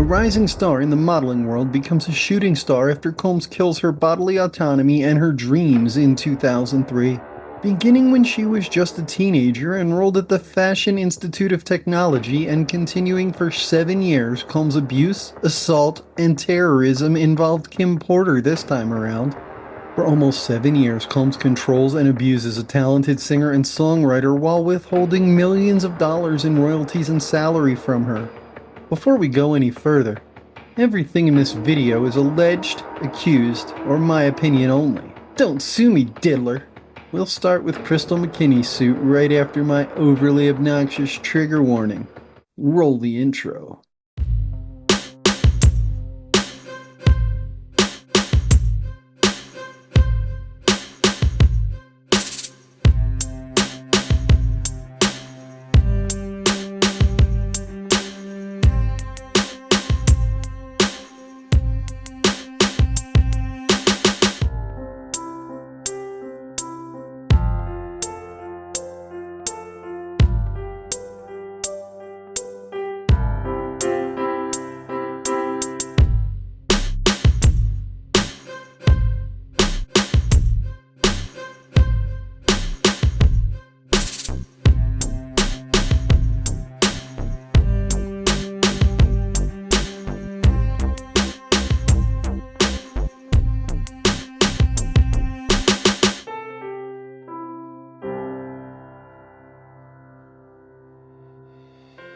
A rising star in the modeling world becomes a shooting star after Combs kills her bodily autonomy and her dreams in 2003. Beginning when she was just a teenager, enrolled at the Fashion Institute of Technology, and continuing for 7 years, Combs' abuse, assault, and terrorism involved Kim Porter this time around. For almost 7 years, Combs controls and abuses a talented singer and songwriter while withholding millions of dollars in royalties and salary from her. Before we go any further, everything in this video is alleged, accused, or my opinion only. Don't sue me, diddler! We'll start with Krystal McKinney's suit right after my overly obnoxious trigger warning. Roll the intro.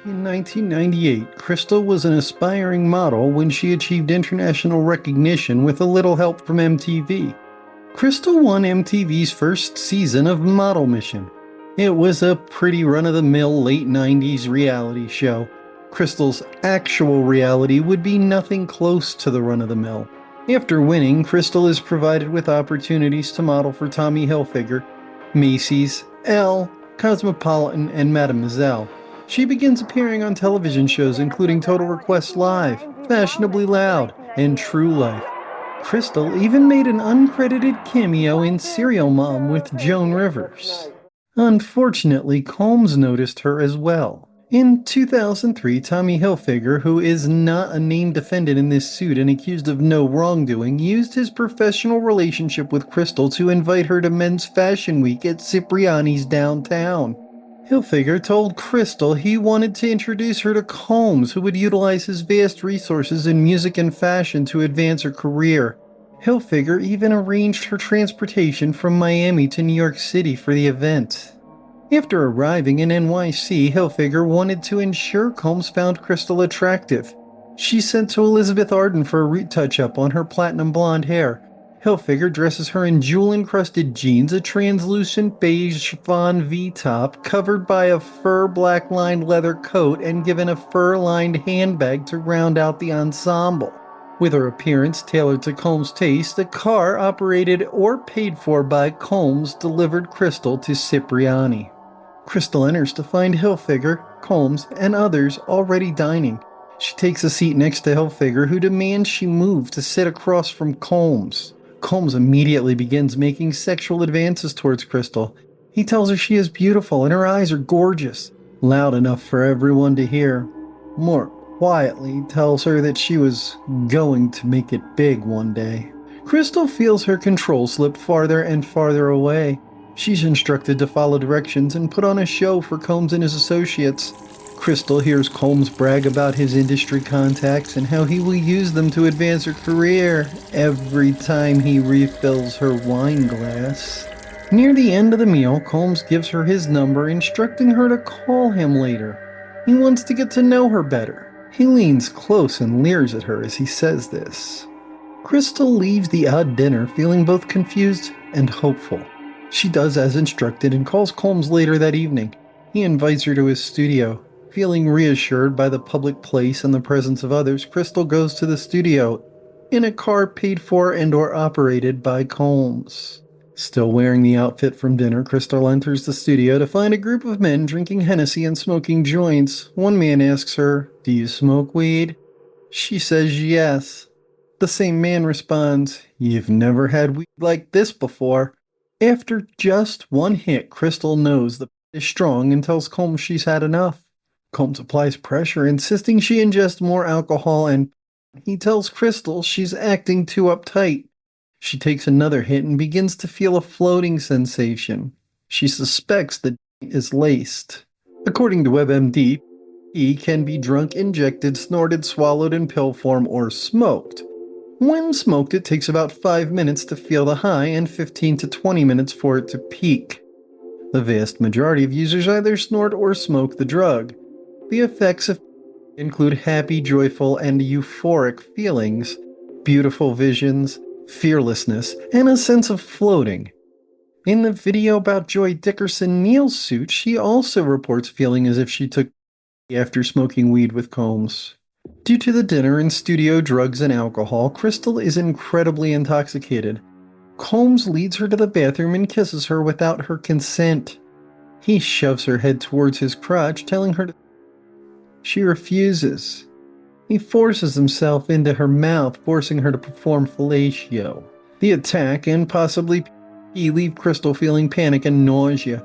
In 1998, Krystal was an aspiring model when she achieved international recognition with a little help from MTV. Krystal won MTV's first season of Model Mission. It was a pretty run-of-the-mill late 90s reality show. Krystal's actual reality would be nothing close to the run-of-the-mill. After winning, Krystal is provided with opportunities to model for Tommy Hilfiger, Macy's, Elle, Cosmopolitan, and Mademoiselle. She begins appearing on television shows including Total Request Live, Fashionably Loud, and True Life. Krystal even made an uncredited cameo in Serial Mom with Joan Rivers. Unfortunately, Combs noticed her as well. In 2003, Tommy Hilfiger, who is not a named defendant in this suit and accused of no wrongdoing, used his professional relationship with Krystal to invite her to Men's Fashion Week at Cipriani's downtown. Hilfiger told Krystal he wanted to introduce her to Combs, who would utilize his vast resources in music and fashion to advance her career. Hilfiger even arranged her transportation from Miami to New York City for the event. After arriving in NYC, Hilfiger wanted to ensure Combs found Krystal attractive. She sent to Elizabeth Arden for a root touch-up on her platinum blonde hair. Hilfiger dresses her in jewel-encrusted jeans, a translucent beige chiffon V-top covered by a fur black-lined leather coat and given a fur-lined handbag to round out the ensemble. With her appearance tailored to Combs' taste, a car operated or paid for by Combs delivered Krystal to Cipriani. Krystal enters to find Hilfiger, Combs, and others already dining. She takes a seat next to Hilfiger, who demands she move to sit across from Combs. Combs immediately begins making sexual advances towards Krystal. He tells her she is beautiful and her eyes are gorgeous, loud enough for everyone to hear. More quietly tells her that she was going to make it big one day. Krystal feels her control slip farther and farther away. She's instructed to follow directions and put on a show for Combs and his associates. Krystal hears Combs brag about his industry contacts and how he will use them to advance her career every time he refills her wine glass. Near the end of the meal, Combs gives her his number, instructing her to call him later. He wants to get to know her better. He leans close and leers at her as he says this. Krystal leaves the odd dinner feeling both confused and hopeful. She does as instructed and calls Combs later that evening. He invites her to his studio. Feeling reassured by the public place and the presence of others, Krystal goes to the studio in a car paid for and/or operated by Combs. Still wearing the outfit from dinner, Krystal enters the studio to find a group of men drinking Hennessy and smoking joints. One man asks her, "Do you smoke weed?" She says yes. The same man responds, "You've never had weed like this before." After just one hit, Krystal knows the is strong and tells Combs she's had enough. Combs applies pressure, insisting she ingest more alcohol, and he tells Krystal she's acting too uptight. She takes another hit and begins to feel a floating sensation. She suspects that is laced. According to WebMD, he can be drunk, injected, snorted, swallowed in pill form, or smoked. When smoked, it takes about 5 minutes to feel the high and 15 to 20 minutes for it to peak. The vast majority of users either snort or smoke the drug. The effects include happy, joyful, and euphoric feelings, beautiful visions, fearlessness, and a sense of floating. In the video about Joy Dickerson-Neal's suit, she also reports feeling as if she took after smoking weed with Combs. Due to the dinner and studio drugs and alcohol, Krystal is incredibly intoxicated. Combs leads her to the bathroom and kisses her without her consent. He shoves her head towards his crotch, telling her to. She refuses. He forces himself into her mouth, forcing her to perform fellatio. The attack and possibly pee leave Krystal feeling panic and nausea.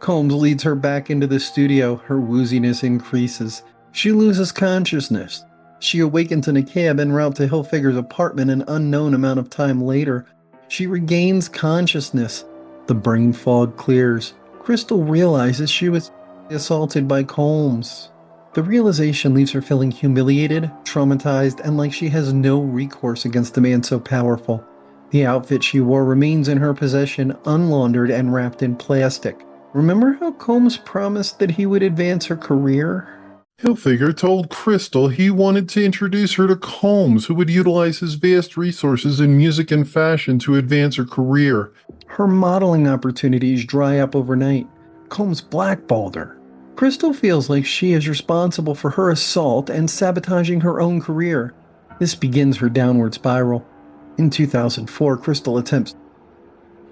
Combs leads her back into the studio. Her wooziness increases. She loses consciousness. She awakens in a cab en route to Hilfiger's apartment an unknown amount of time later. She regains consciousness. The brain fog clears. Krystal realizes she was assaulted by Combs. The realization leaves her feeling humiliated, traumatized, and like she has no recourse against a man so powerful. The outfit she wore remains in her possession, unlaundered and wrapped in plastic. Remember how Combs promised that he would advance her career? Hilfiger told Krystal he wanted to introduce her to Combs, who would utilize his vast resources in music and fashion to advance her career. Her modeling opportunities dry up overnight. Combs blackballed her. Krystal feels like she is responsible for her assault and sabotaging her own career. This begins her downward spiral. In 2004, Krystal attempts.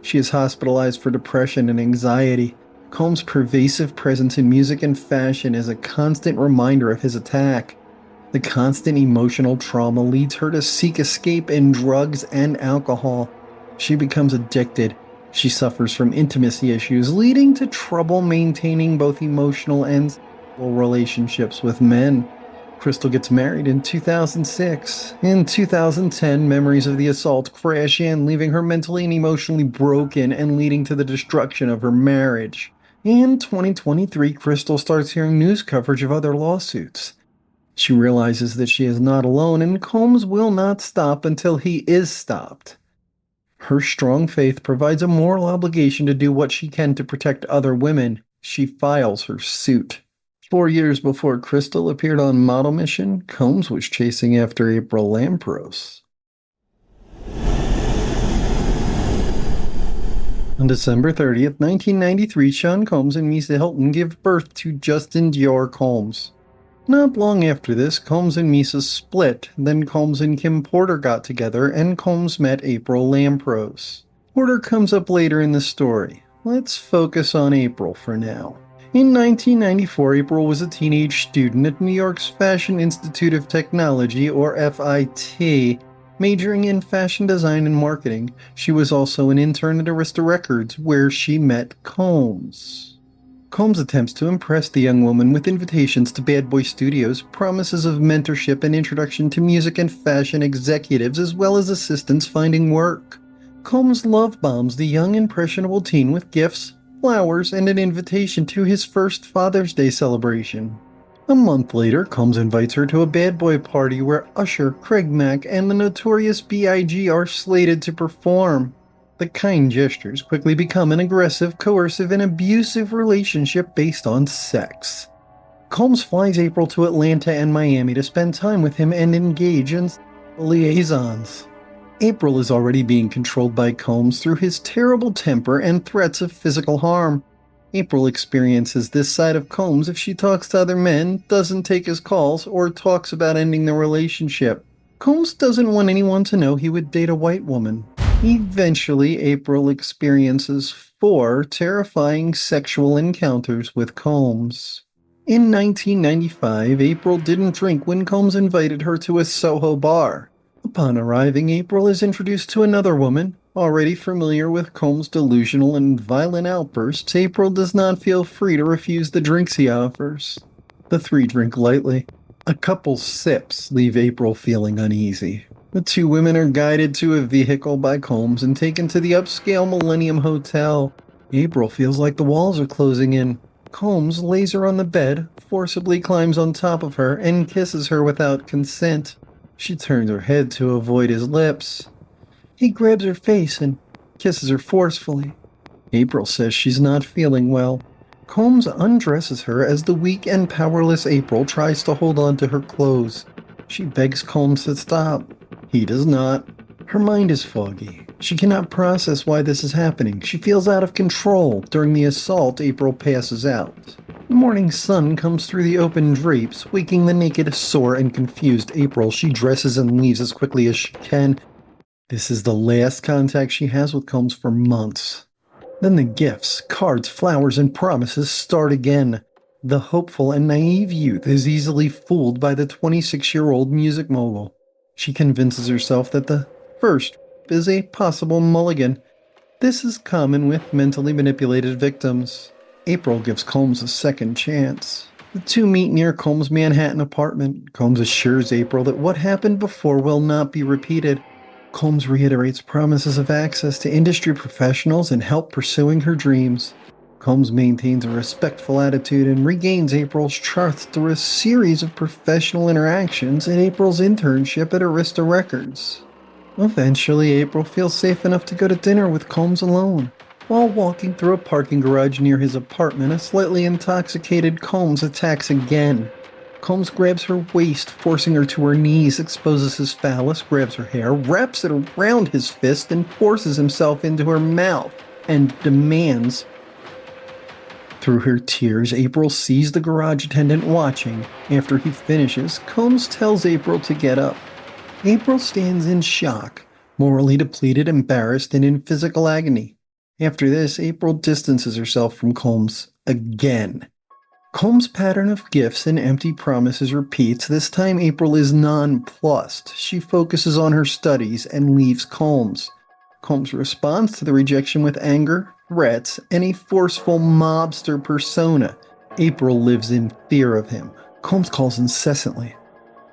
She is hospitalized for depression and anxiety. Combs' pervasive presence in music and fashion is a constant reminder of his attack. The constant emotional trauma leads her to seek escape in drugs and alcohol. She becomes addicted. She suffers from intimacy issues, leading to trouble maintaining both emotional and sexual relationships with men. Krystal gets married in 2006. In 2010, memories of the assault crash in, leaving her mentally and emotionally broken and leading to the destruction of her marriage. In 2023, Krystal starts hearing news coverage of other lawsuits. She realizes that she is not alone, and Combs will not stop until he is stopped. Her strong faith provides a moral obligation to do what she can to protect other women. She files her suit. 4 years before Krystal appeared on Model Mission, Combs was chasing after April Lampros. On December 30th, 1993, Sean Combs and Misa Hilton give birth to Justin Dior Combs. Not long after this, Combs and Misa split, then Combs and Kim Porter got together, and Combs met April Lampros. Porter comes up later in the story. Let's focus on April for now. In 1994, April was a teenage student at New York's Fashion Institute of Technology, or FIT, majoring in fashion design and marketing. She was also an intern at Arista Records, where she met Combs. Combs attempts to impress the young woman with invitations to Bad Boy Studios, promises of mentorship and introduction to music and fashion executives, as well as assistance finding work. Combs love bombs the young impressionable teen with gifts, flowers, and an invitation to his first Father's Day celebration. A month later, Combs invites her to a bad boy party where Usher, Craig Mack, and the Notorious B.I.G. are slated to perform. The kind gestures quickly become an aggressive, coercive, and abusive relationship based on sex. Combs flies April to Atlanta and Miami to spend time with him and engage in liaisons. April is already being controlled by Combs through his terrible temper and threats of physical harm. April experiences this side of Combs if she talks to other men, doesn't take his calls, or talks about ending the relationship. Combs doesn't want anyone to know he would date a white woman. Eventually, April experiences 4 terrifying sexual encounters with Combs. In 1995, April didn't drink when Combs invited her to a Soho bar. Upon arriving, April is introduced to another woman. Already familiar with Combs' delusional and violent outbursts, April does not feel free to refuse the drinks he offers. The three drink lightly. A couple sips leave April feeling uneasy. The two women are guided to a vehicle by Combs and taken to the upscale Millennium Hotel. April feels like the walls are closing in. Combs lays her on the bed, forcibly climbs on top of her, and kisses her without consent. She turns her head to avoid his lips. He grabs her face and kisses her forcefully. April says she's not feeling well. Combs undresses her as the weak and powerless April tries to hold on to her clothes. She begs Combs to stop. He does not. Her mind is foggy. She cannot process why this is happening. She feels out of control. During the assault, April passes out. The morning sun comes through the open drapes, waking the naked, sore, and confused April. She dresses and leaves as quickly as she can. This is the last contact she has with Combs for months. Then the gifts, cards, flowers, and promises start again. The hopeful and naive youth is easily fooled by the 26-year-old music mogul. She convinces herself that the first is a possible mulligan. This is common with mentally manipulated victims. April gives Combs a second chance. The two meet near Combs' Manhattan apartment. Combs assures April that what happened before will not be repeated. Combs reiterates promises of access to industry professionals and help pursuing her dreams. Combs maintains a respectful attitude and regains April's trust through a series of professional interactions and April's internship at Arista Records. Eventually, April feels safe enough to go to dinner with Combs alone. While walking through a parking garage near his apartment, a slightly intoxicated Combs attacks again. Combs grabs her waist, forcing her to her knees, exposes his phallus, grabs her hair, wraps it around his fist, and forces himself into her mouth, and demands. Through her tears, April sees the garage attendant watching. After he finishes, Combs tells April to get up. April stands in shock, morally depleted, embarrassed, and in physical agony. After this, April distances herself from Combs again. Combs' pattern of gifts and empty promises repeats. This time April is nonplussed. She focuses on her studies and leaves Combs. Combs responds to the rejection with anger, threats, and a forceful mobster persona. April lives in fear of him. Combs calls incessantly,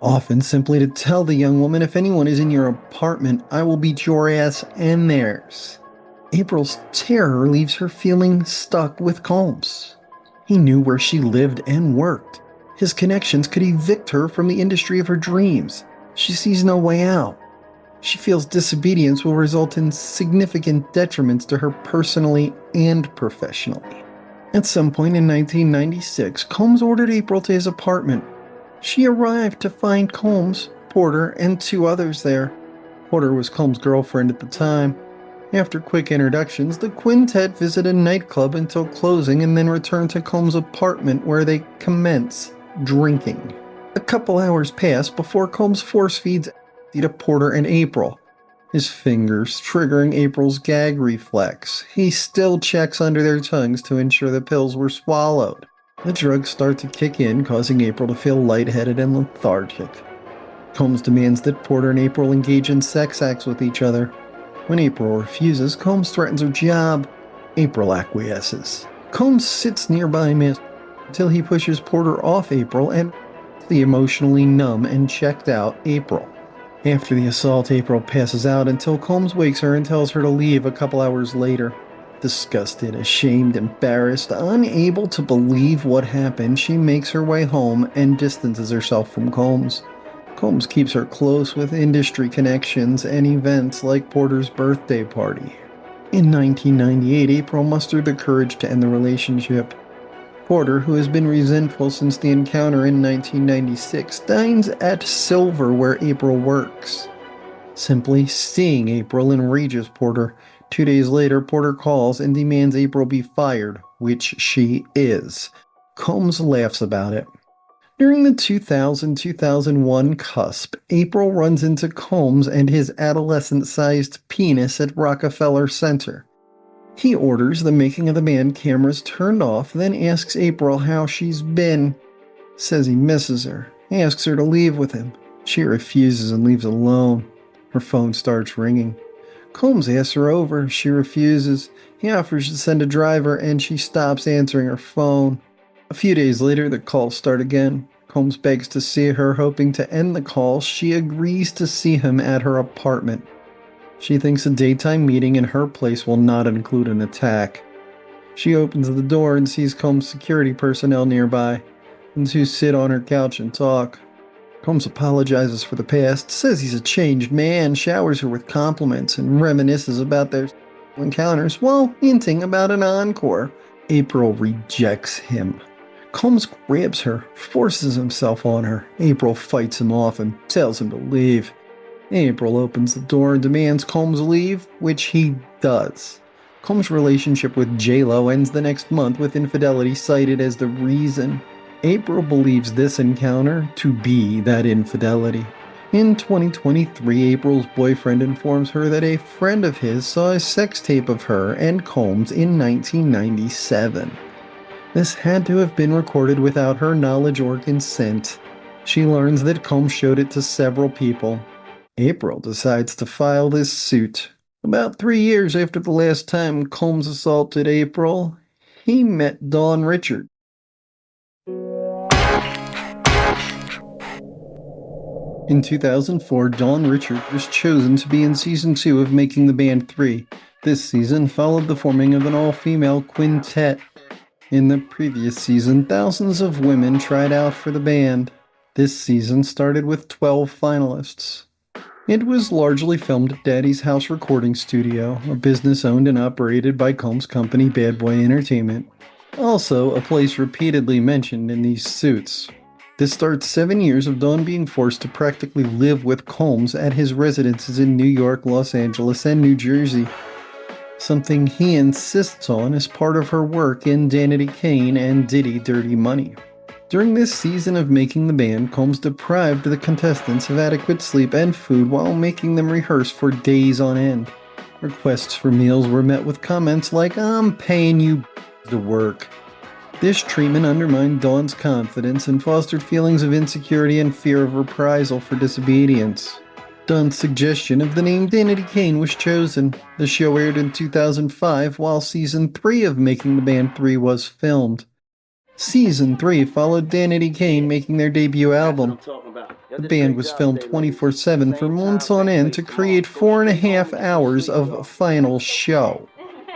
often simply to tell the young woman, if anyone is in your apartment, I will beat your ass and theirs. April's terror leaves her feeling stuck with Combs. He knew where she lived and worked. His connections could evict her from the industry of her dreams. She sees no way out. She feels disobedience will result in significant detriments to her personally and professionally. At some point in 1996, Combs ordered April to his apartment. She arrived to find Combs, Porter, and two others there. Porter was Combs' girlfriend at the time. After quick introductions, the quintet visit a nightclub until closing and then return to Combs' apartment where they commence drinking. A couple hours pass before Combs force feeds to Porter and April, his fingers triggering April's gag reflex. He still checks under their tongues to ensure the pills were swallowed. The drugs start to kick in, causing April to feel lightheaded and lethargic. Combs demands that Porter and April engage in sex acts with each other. When April refuses, Combs threatens her job. April acquiesces. Combs sits nearby until he pushes Porter off April and the emotionally numb and checked out April. After the assault, April passes out until Combs wakes her and tells her to leave a couple hours later. Disgusted, ashamed, embarrassed, unable to believe what happened, she makes her way home and distances herself from Combs. Combs keeps her close with industry connections and events like Porter's birthday party. In 1998, April mustered the courage to end the relationship. Porter, who has been resentful since the encounter in 1996, dines at Silver where April works. Simply seeing April enrages Porter. 2 days later, Porter calls and demands April be fired, which she is. Combs laughs about it. During the 2000-2001 cusp, April runs into Combs and his adolescent-sized penis at Rockefeller Center. He orders the making of the band cameras turned off, then asks April how she's been. Says he misses her. He asks her to leave with him. She refuses and leaves alone. Her phone starts ringing. Combs asks her over. She refuses. He offers to send a driver and she stops answering her phone. A few days later, the calls start again. Combs begs to see her, hoping to end the call. She agrees to see him at her apartment. She thinks a daytime meeting in her place will not include an attack. She opens the door and sees Combs' security personnel nearby. The two sit on her couch and talk. Combs apologizes for the past, says he's a changed man, showers her with compliments, and reminisces about their encounters while hinting about an encore. April rejects him. Combs grabs her, forces himself on her. April fights him off and tells him to leave. April opens the door and demands Combs leave, which he does. Combs' relationship with J-Lo ends the next month with infidelity cited as the reason. April believes this encounter to be that infidelity. In 2023, April's boyfriend informs her that a friend of his saw a sex tape of her and Combs in 1997. This had to have been recorded without her knowledge or consent. She learns that Combs showed it to several people. April decides to file this suit. About 3 years after the last time Combs assaulted April, he met Dawn Rachard. In 2004, Dawn Rachard was chosen to be in Season 2 of Making the Band 3. This season followed the forming of an all-female quintet. In the previous season, thousands of women tried out for the band. This season started with 12 finalists. It was largely filmed at Daddy's House Recording Studio, a business owned and operated by Combs' company Bad Boy Entertainment. Also, a place repeatedly mentioned in these suits. This starts 7 years of Dawn being forced to practically live with Combs at his residences in New York, Los Angeles, and New Jersey. Something he insists on as part of her work in Danity Kane and Diddy Dirty Money. During this season of Making the Band, Combs deprived the contestants of adequate sleep and food while making them rehearse for days on end. Requests for meals were met with comments like, "I'm paying you to work." This treatment undermined Dawn's confidence and fostered feelings of insecurity and fear of reprisal for disobedience. Dawn's suggestion of the name Danity Kane was chosen. The show aired in 2005 while Season 3 of Making the Band 3 was filmed. Season 3 followed Danity Kane making their debut album. The band was filmed 24/7 for months on end to create 4.5 hours of final show.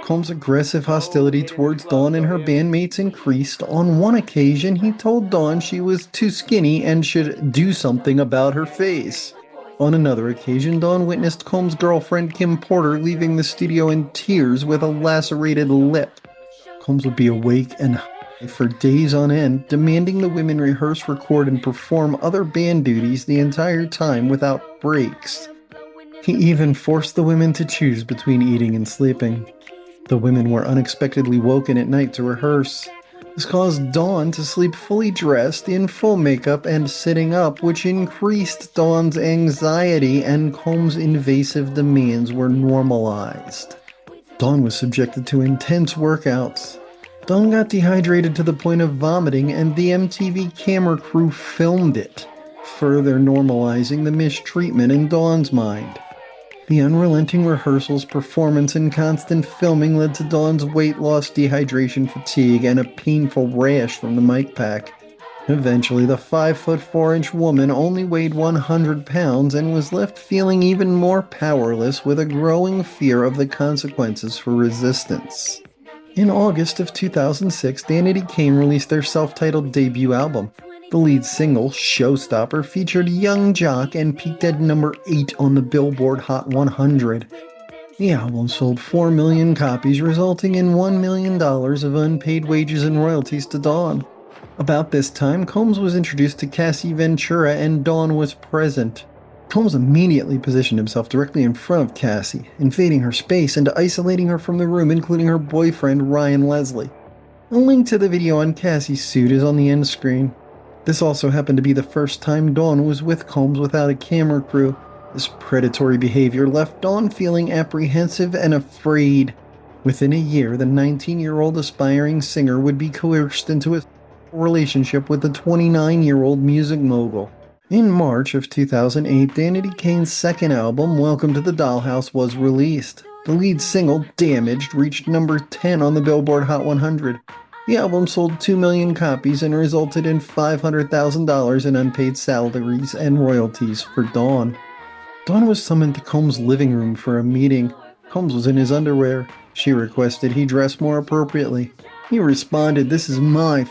Combs' aggressive hostility towards Dawn and her bandmates increased. On one occasion, he told Dawn she was too skinny and should do something about her face. On another occasion, Dawn witnessed Combs' girlfriend Kim Porter leaving the studio in tears with a lacerated lip. Combs would be awake and high for days on end, demanding the women rehearse, record, and perform other band duties the entire time without breaks. He even forced the women to choose between eating and sleeping. The women were unexpectedly woken at night to rehearse. This caused Dawn to sleep fully dressed, in full makeup, and sitting up, which increased Dawn's anxiety, and Combs' invasive demands were normalized. Dawn was subjected to intense workouts. Dawn got dehydrated to the point of vomiting, and the MTV camera crew filmed it, further normalizing the mistreatment in Dawn's mind. The unrelenting rehearsals, performance, and constant filming led to Dawn's weight loss, dehydration, fatigue, and a painful rash from the mic pack. Eventually, the 5'4" woman only weighed 100 pounds and was left feeling even more powerless with a growing fear of the consequences for resistance. In August of 2006, Danity Kane released their self-titled debut album. The lead single, Showstopper, featured Young Jock and peaked at number 8 on the Billboard Hot 100. The album sold 4 million copies, resulting in $1 million of unpaid wages and royalties to Dawn. About this time, Combs was introduced to Cassie Ventura and Dawn was present. Combs immediately positioned himself directly in front of Cassie, invading her space and isolating her from the room, including her boyfriend Ryan Leslie. A link to the video on Cassie's suit is on the end screen. This also happened to be the first time Dawn was with Combs without a camera crew. This predatory behavior left Dawn feeling apprehensive and afraid. Within a year, the 19-year-old aspiring singer would be coerced into a relationship with the 29-year-old music mogul. In March of 2008, Danity Kane's second album, Welcome to the Dollhouse, was released. The lead single, Damaged, reached number 10 on the Billboard Hot 100. The album sold 2 million copies and resulted in $500,000 in unpaid salaries and royalties for Dawn. Dawn was summoned to Combs' living room for a meeting. Combs was in his underwear. She requested he dress more appropriately. He responded, "This is my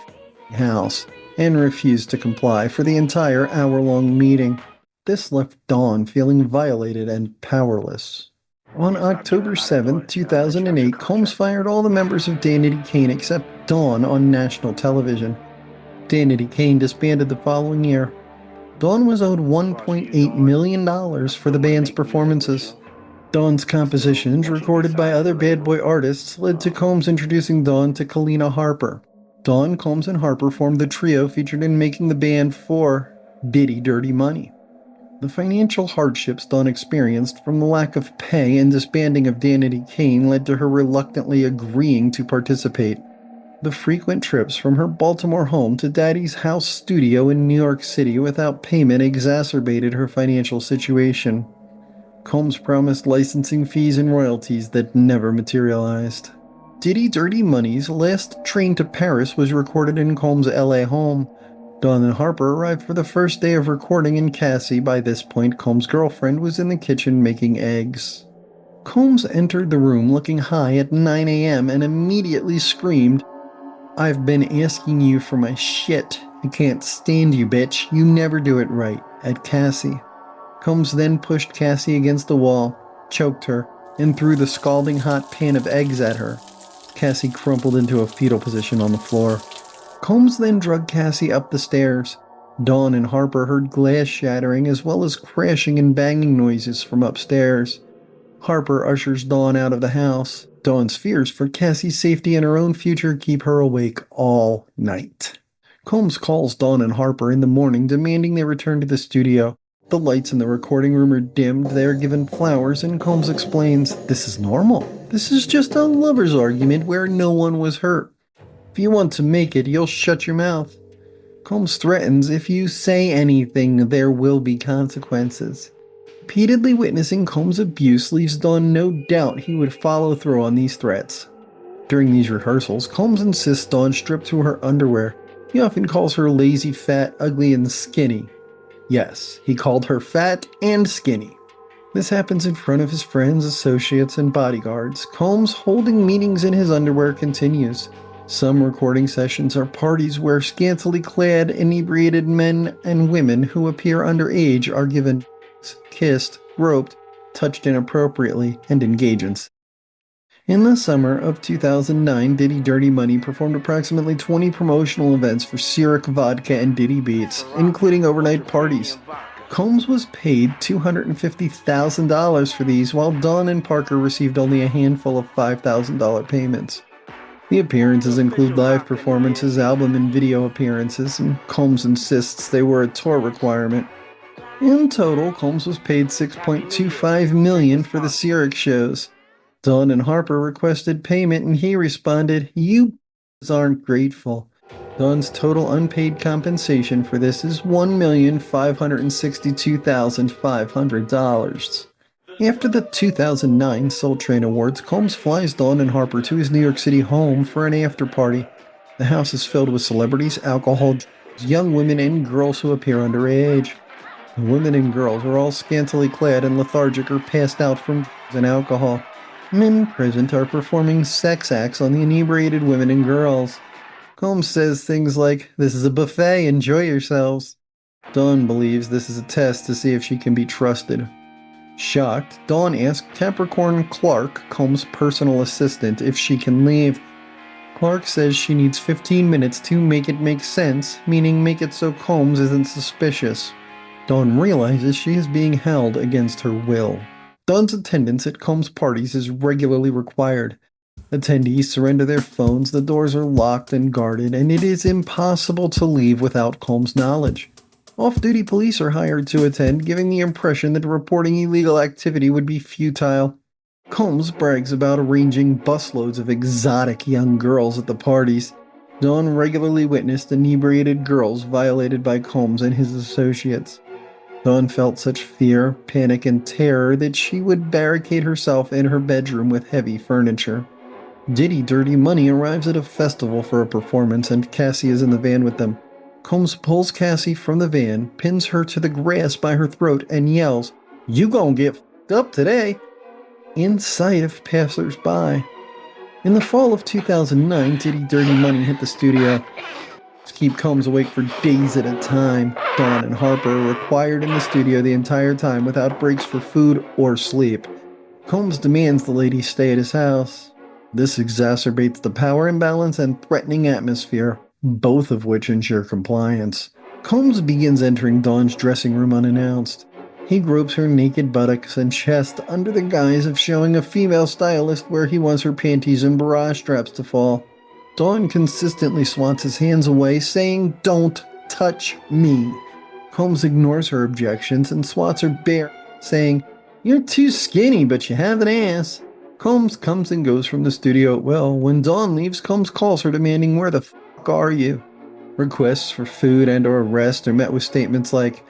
house," and refused to comply for the entire hour-long meeting. This left Dawn feeling violated and powerless. On October 7, 2008, Combs fired all the members of Danity Kane except Dawn on national television. Danity Kane disbanded the following year. Dawn was owed $1.8 million for the band's performances. Dawn's compositions, recorded by other Bad Boy artists, led to Combs introducing Dawn to Kalina Harper. Dawn, Combs, and Harper formed the trio featured in making the band for Diddy Dirty Money. The financial hardships Dawn experienced from the lack of pay and disbanding of Danity Kane led to her reluctantly agreeing to participate. The frequent trips from her Baltimore home to Daddy's house studio in New York City without payment exacerbated her financial situation. Combs promised licensing fees and royalties that never materialized. Diddy Dirty Money's last train to Paris was recorded in Combs' LA home. Dawn and Harper arrived for the first day of recording, and Cassie, by this point Combs' girlfriend, was in the kitchen making eggs. Combs entered the room looking high at 9 a.m. and immediately screamed, "I've been asking you for my shit. I can't stand you, bitch. You never do it right," at Cassie. Combs then pushed Cassie against the wall, choked her, and threw the scalding hot pan of eggs at her. Cassie crumpled into a fetal position on the floor. Combs then dragged Cassie up the stairs. Dawn and Harper heard glass shattering as well as crashing and banging noises from upstairs. Harper ushers Dawn out of the house. Dawn's fears for Cassie's safety and her own future keep her awake all night. Combs calls Dawn and Harper in the morning, demanding they return to the studio. The lights in the recording room are dimmed, they are given flowers, and Combs explains, "This is normal. This is just a lover's argument where no one was hurt. If you want to make it, you'll shut your mouth." Combs threatens, "If you say anything, there will be consequences." Repeatedly witnessing Combs' abuse leaves Dawn no doubt he would follow through on these threats. During these rehearsals, Combs insists Dawn strip to her underwear. He often calls her lazy, fat, ugly, and skinny. Yes, he called her fat and skinny. This happens in front of his friends, associates, and bodyguards. Combs holding meetings in his underwear continues. Some recording sessions are parties where scantily clad, inebriated men and women who appear underage are given kissed, groped, touched inappropriately, and engaged in. In the summer of 2009, Diddy Dirty Money performed approximately 20 promotional events for Ciroc Vodka and Diddy Beats, including overnight parties. Combs was paid $250,000 for these, while Dawn and Parker received only a handful of $5,000 payments. The appearances include live performances, album and video appearances, and Combs insists they were a tour requirement. In total, Combs was paid $6.25 million for the Ciroc shows. Dawn and Harper requested payment, and he responded, "You aren't grateful." Dawn's total unpaid compensation for this is $1,562,500. After the 2009 Soul Train Awards, Combs flies Dawn and Harper to his New York City home for an after-party. The house is filled with celebrities, alcohol, young women, and girls who appear underage. The women and girls are all scantily clad and lethargic or passed out from drugs and alcohol. Men present are performing sex acts on the inebriated women and girls. Combs says things like, "This is a buffet, enjoy yourselves." Dawn believes this is a test to see if she can be trusted. Shocked, Dawn asks Capricorn Clark, Combs' personal assistant, if she can leave. Clark says she needs 15 minutes to make it make sense, meaning make it so Combs isn't suspicious. Dawn realizes she is being held against her will. Dawn's attendance at Combs' parties is regularly required. Attendees surrender their phones, the doors are locked and guarded, and it is impossible to leave without Combs' knowledge. Off-duty police are hired to attend, giving the impression that reporting illegal activity would be futile. Combs brags about arranging busloads of exotic young girls at the parties. Dawn regularly witnessed inebriated girls violated by Combs and his associates. Dawn felt such fear, panic, and terror that she would barricade herself in her bedroom with heavy furniture. Diddy Dirty Money arrives at a festival for a performance and Cassie is in the van with them. Combs pulls Cassie from the van, pins her to the grass by her throat, and yells, "You gon' get f***ed up today!" in sight of passers-by. In the fall of 2009, Diddy Dirty Money hit the studio. To keep Combs awake for days at a time, Dawn and Harper are required in the studio the entire time without breaks for food or sleep. Combs demands the ladies stay at his house. This exacerbates the power imbalance and threatening atmosphere, both of which ensure compliance. Combs begins entering Dawn's dressing room unannounced. He gropes her naked buttocks and chest under the guise of showing a female stylist where he wants her panties and bra straps to fall. Dawn consistently swats his hands away, saying, "Don't touch me." Combs ignores her objections and swats her bare, saying, "You're too skinny, but you have an ass." Combs comes and goes from the studio at will. When Dawn leaves, Combs calls her demanding, "Where the fuck are you?" Requests for food and or rest are met with statements like,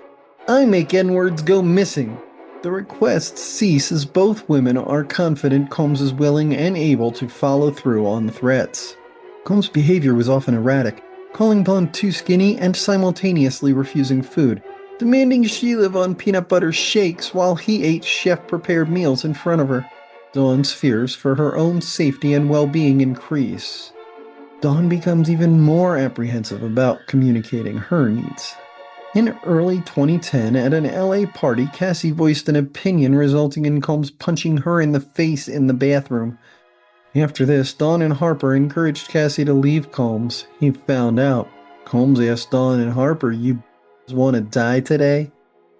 "I make N-words go missing." The requests cease as both women are confident Combs is willing and able to follow through on the threats. Combs' behavior was often erratic, calling Dawn too skinny and simultaneously refusing food, demanding she live on peanut butter shakes while he ate chef-prepared meals in front of her. Dawn's fears for her own safety and well-being increase. Dawn becomes even more apprehensive about communicating her needs. In early 2010, at an LA party, Cassie voiced an opinion resulting in Combs punching her in the face in the bathroom. After this, Dawn and Harper encouraged Cassie to leave Combs. He found out. Combs asked Dawn and Harper, "You want to die today?"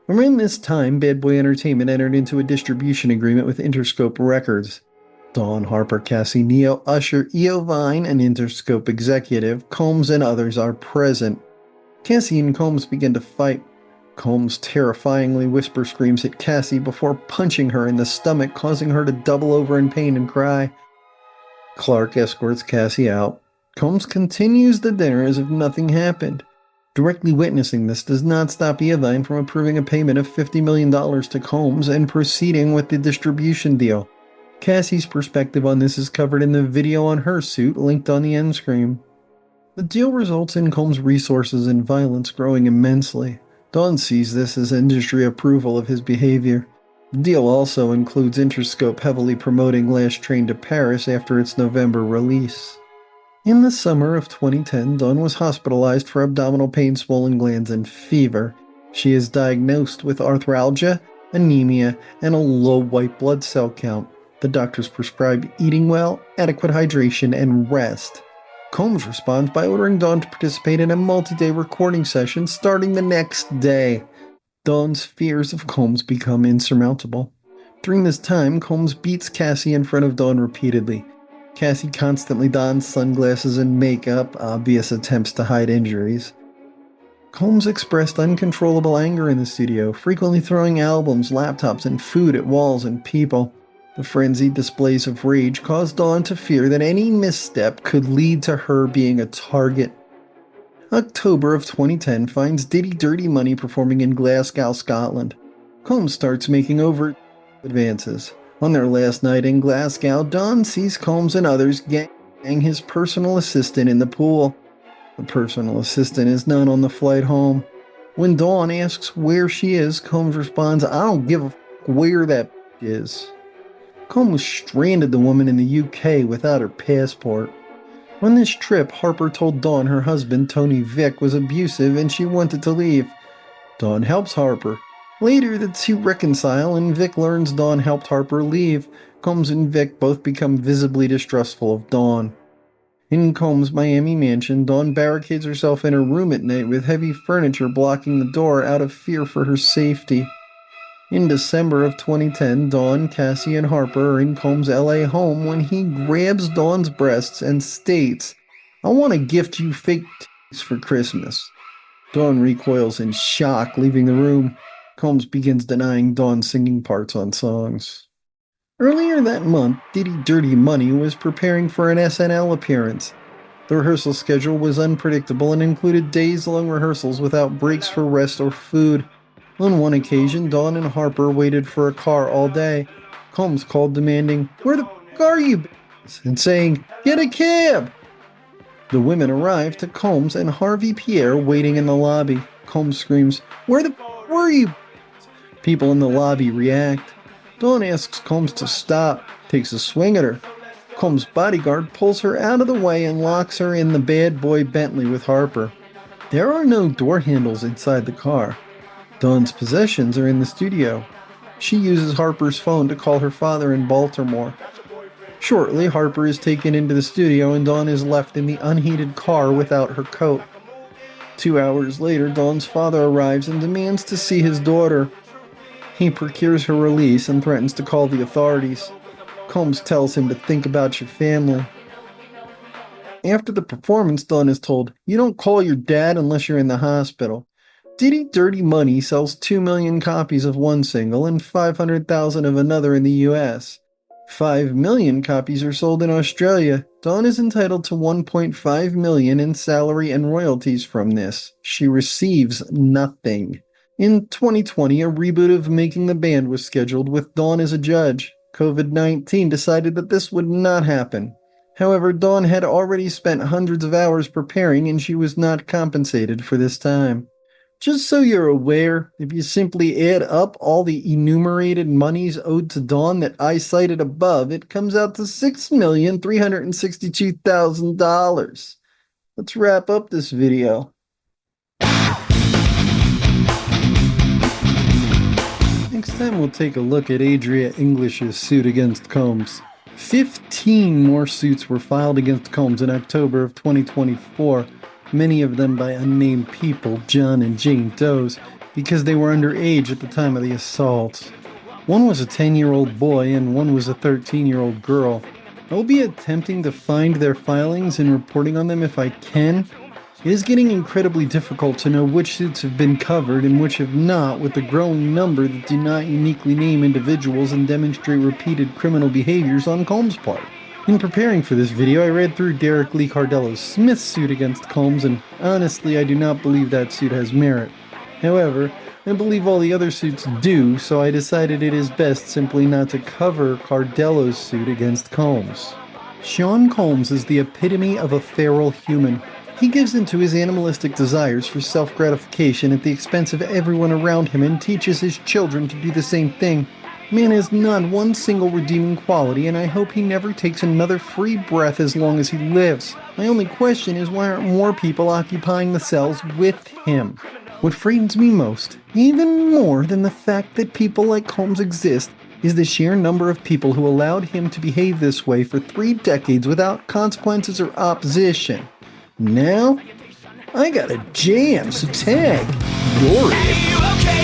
Around this time, Bad Boy Entertainment entered into a distribution agreement with Interscope Records. Dawn, Harper, Cassie, Neo, Usher, Eo Vine, an Interscope executive, Combs, and others are present. Cassie and Combs begin to fight. Combs terrifyingly whisper screams at Cassie before punching her in the stomach, causing her to double over in pain and cry. Clark escorts Cassie out. Combs continues the dinner as if nothing happened. Directly witnessing this does not stop Eovine from approving a payment of $50 million to Combs and proceeding with the distribution deal. Cassie's perspective on this is covered in the video on her suit linked on the end screen. The deal results in Combs' resources and violence growing immensely. Dawn sees this as industry approval of his behavior. The deal also includes Interscope heavily promoting Last Train to Paris after its November release. In the summer of 2010, Dawn was hospitalized for abdominal pain, swollen glands, and fever. She is diagnosed with arthralgia, anemia, and a low white blood cell count. The doctors prescribe eating well, adequate hydration, and rest. Combs responds by ordering Dawn to participate in a multi-day recording session starting the next day. Dawn's fears of Combs become insurmountable. During this time, Combs beats Cassie in front of Dawn repeatedly. Cassie constantly dons sunglasses and makeup, obvious attempts to hide injuries. Combs expressed uncontrollable anger in the studio, frequently throwing albums, laptops, and food at walls and people. The frenzied displays of rage caused Dawn to fear that any misstep could lead to her being a target. October of 2010 finds Diddy Dirty Money performing in Glasgow, Scotland. Combs starts making overt advances. On their last night in Glasgow, Dawn sees Combs and others gang his personal assistant in the pool. The personal assistant is not on the flight home. When Dawn asks where she is, Combs responds, "I don't give a f*** where that is." Combs stranded the woman in the UK without her passport. On this trip, Harper told Dawn her husband, Tony Vick, was abusive and she wanted to leave. Dawn helps Harper. Later, the two reconcile and Vick learns Dawn helped Harper leave. Combs and Vick both become visibly distrustful of Dawn. In Combs' Miami mansion, Dawn barricades herself in her room at night with heavy furniture blocking the door out of fear for her safety. In December of 2010, Dawn, Cassie, and Harper are in Combs' LA home when he grabs Dawn's breasts and states, "I want to gift you fake titties for Christmas." Dawn recoils in shock, leaving the room. Combs begins denying Dawn singing parts on songs. Earlier that month, Diddy Dirty Money was preparing for an SNL appearance. The rehearsal schedule was unpredictable and included days-long rehearsals without breaks for rest or food. On one occasion, Dawn and Harper waited for a car all day. Combs called demanding, "Where the f*** are you?" and saying, "Get a cab!" The women arrive to Combs and Harvey Pierre waiting in the lobby. Combs screams, "Where the were you?" People in the lobby react. Dawn asks Combs to stop, takes a swing at her. Combs' bodyguard pulls her out of the way and locks her in the bad boy Bentley with Harper. There are no door handles inside the car. Dawn's possessions are in the studio. She uses Harper's phone to call her father in Baltimore. Shortly, Harper is taken into the studio and Dawn is left in the unheated car without her coat. 2 hours later, Dawn's father arrives and demands to see his daughter. He procures her release and threatens to call the authorities. Combs tells him to think about your family. After the performance, Dawn is told, "You don't call your dad unless you're in the hospital." Diddy Dirty Money sells 2 million copies of one single and 500,000 of another in the US. 5 million copies are sold in Australia. Dawn is entitled to 1.5 million in salary and royalties from this. She receives nothing. In 2020, a reboot of Making the Band was scheduled with Dawn as a judge. COVID-19 decided that this would not happen. However, Dawn had already spent hundreds of hours preparing and she was not compensated for this time. Just so you're aware, if you simply add up all the enumerated monies owed to Dawn that I cited above, it comes out to $6,362,000. Let's wrap up this video. Next time we'll take a look at Adria English's suit against Combs. 15 more suits were filed against Combs in October of 2024, many of them by unnamed people, John and Jane Doe's, because they were underage at the time of the assaults. One was a 10-year-old boy and one was a 13-year-old girl. I will be attempting to find their filings and reporting on them if I can. It is getting incredibly difficult to know which suits have been covered and which have not, with the growing number that do not uniquely name individuals and demonstrate repeated criminal behaviors on Combs' part. In preparing for this video, I read through Derek Lee Cardello's Smith suit against Combs, and honestly, I do not believe that suit has merit. However, I believe all the other suits do, so I decided it is best simply not to cover Cardello's suit against Combs. Sean Combs is the epitome of a feral human. He gives in to his animalistic desires for self-gratification at the expense of everyone around him and teaches his children to do the same thing. Man has not one single redeeming quality, and I hope he never takes another free breath as long as he lives. My only question is, why aren't more people occupying the cells with him? What frightens me most, even more than the fact that people like Combs exist, is the sheer number of people who allowed him to behave this way for 3 decades without consequences or opposition. Now, I got a jam, so tag. You're it.